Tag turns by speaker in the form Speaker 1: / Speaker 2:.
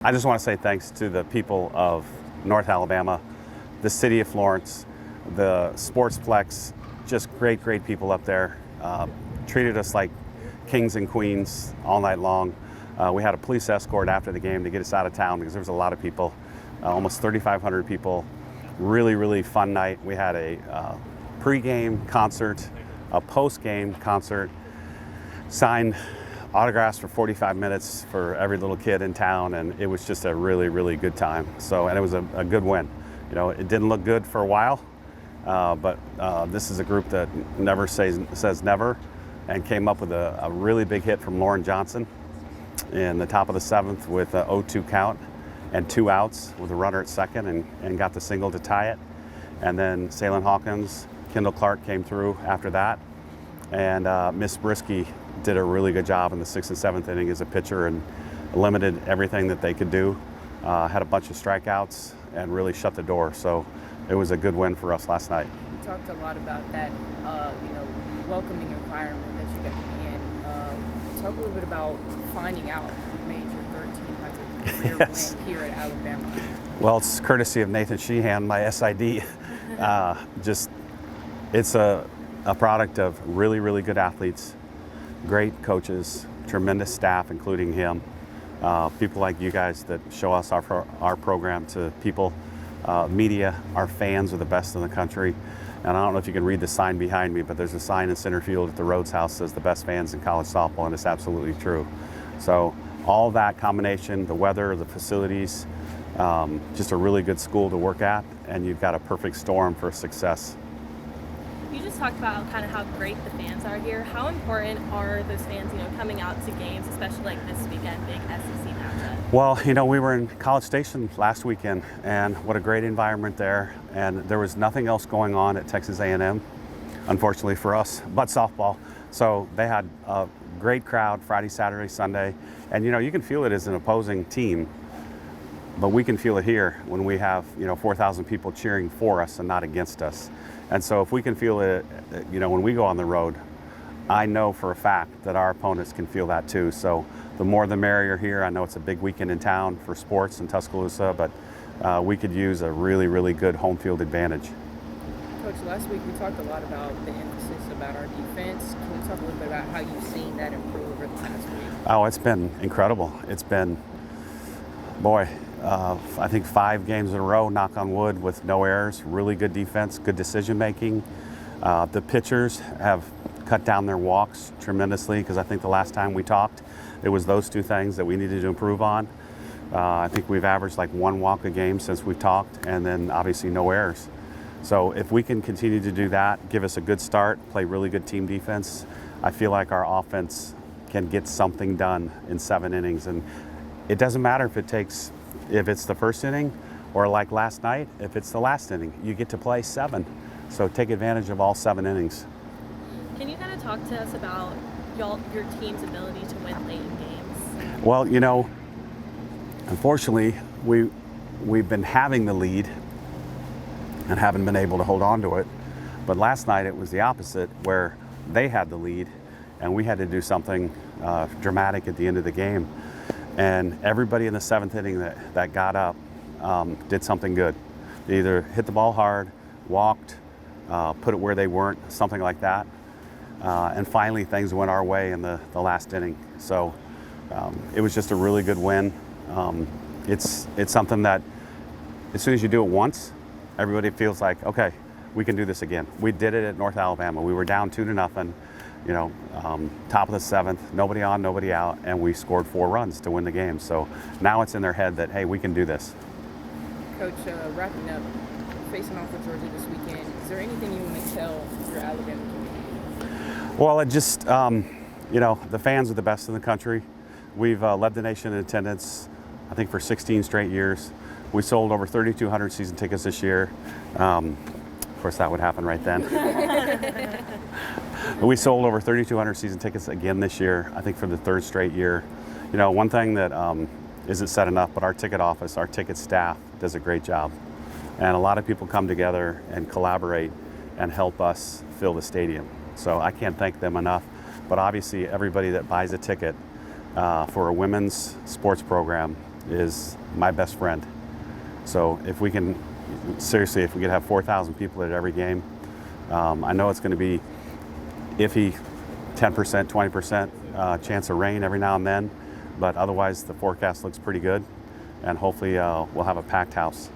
Speaker 1: I just want to say thanks to the people of North Alabama, the city of Florence, the Sportsplex, just great people up there. Treated us like kings and queens all night long. We had a police escort after the game to get us out of town because there was a lot of people, almost 3,500 people. Really fun night. We had a pre-game concert, a post-game concert, signed autographs for 45 minutes for every little kid in town, and it was just a really good time. So, and it was a good win. You know, it didn't look good for a while, but this is a group that never says never, and came up with a really big hit from Lauren Johnson in the top of the seventh with an 0-2 count and 2 outs with a runner at second, and got the single to tie it. And then Salem Hawkins, Kendall Clark came through after that, and Miss Brisky did a really good job in the 6th and 7th inning as a pitcher and limited everything that they could do. Had a bunch of strikeouts and really shut the door. So it was a good win for us last night.
Speaker 2: You talked a lot about that, welcoming environment that you got to be in. Talk a little bit about finding out you made your 1,300th career win here at Alabama.
Speaker 1: Well, it's courtesy of Nathan Sheehan, my SID. It's a product of really good athletes, great coaches, tremendous staff, including him. People like you guys that show us our program to people. Media, our fans are the best in the country. And I don't know if you can read the sign behind me, but there's a sign in center field at the Rhodes House that says the best fans in college softball, and it's absolutely true. So all that combination, the weather, the facilities, just a really good school to work at, and you've got a perfect storm for success.
Speaker 3: You just talked about kind of how great the fans are here. How important are those fans, coming out to games, especially like this weekend, big SEC matchup?
Speaker 1: Well, we were in College Station last weekend, and what a great environment there. And there was nothing else going on at Texas A&M, unfortunately for us, but softball. So they had a great crowd Friday, Saturday, Sunday. And, you can feel it as an opposing team, but we can feel it here when we have, 4,000 people cheering for us and not against us. And so if we can feel it, when we go on the road, I know for a fact that our opponents can feel that too. So the more the merrier here. I know it's a big weekend in town for sports in Tuscaloosa, but we could use a really good home field advantage.
Speaker 2: Coach, last week we talked a lot about the emphasis about our defense. Can we talk a little bit about how you've seen that improve over the past week?
Speaker 1: Oh, it's been incredible. It's been, I think 5 games in a row, knock on wood, with no errors, really good defense, good decision making. The pitchers have cut down their walks tremendously, because I think the last time we talked, it was those 2 things that we needed to improve on. I think we've averaged like 1 walk a game since we've talked, and then obviously no errors. So if we can continue to do that, give us a good start, play really good team defense, I feel like our offense can get something done in 7 innings. And it doesn't matter if it's the first inning, or like last night, if it's the last inning, you get to play 7. So take advantage of all 7 innings.
Speaker 3: Can you kind of talk to us about your team's ability to win late in games?
Speaker 1: Well, unfortunately, we've been having the lead and haven't been able to hold on to it. But last night it was the opposite, where they had the lead and we had to do something dramatic at the end of the game. And everybody in the 7th inning that got up did something good. They either hit the ball hard, walked, put it where they weren't, something like that. And finally things went our way in the last inning. So it was just a really good win. It's something that as soon as you do it once, everybody feels like, okay, we can do this again. We did it at North Alabama. We were down 2-0, top of the 7th, nobody on, nobody out, and we scored 4 runs to win the game. So now it's in their head that, hey, we can do this.
Speaker 2: Coach, wrapping up, facing off with Georgia this weekend, is there anything you want to tell your Alabama community?
Speaker 1: Well, it just, the fans are the best in the country. We've led the nation in attendance, I think, for 16 straight years. We sold over 3,200 season tickets this year. Of course, that would happen right then. We sold over 3,200 season tickets again this year, I think for the 3rd straight year. One thing that isn't said enough, but our ticket office, our ticket staff does a great job. And a lot of people come together and collaborate and help us fill the stadium. So I can't thank them enough. But obviously everybody that buys a ticket for a women's sports program is my best friend. So if we can, seriously, if we could have 4,000 people at every game, I know it's going to be iffy, 10%, 20% chance of rain every now and then, but otherwise the forecast looks pretty good, and hopefully we'll have a packed house.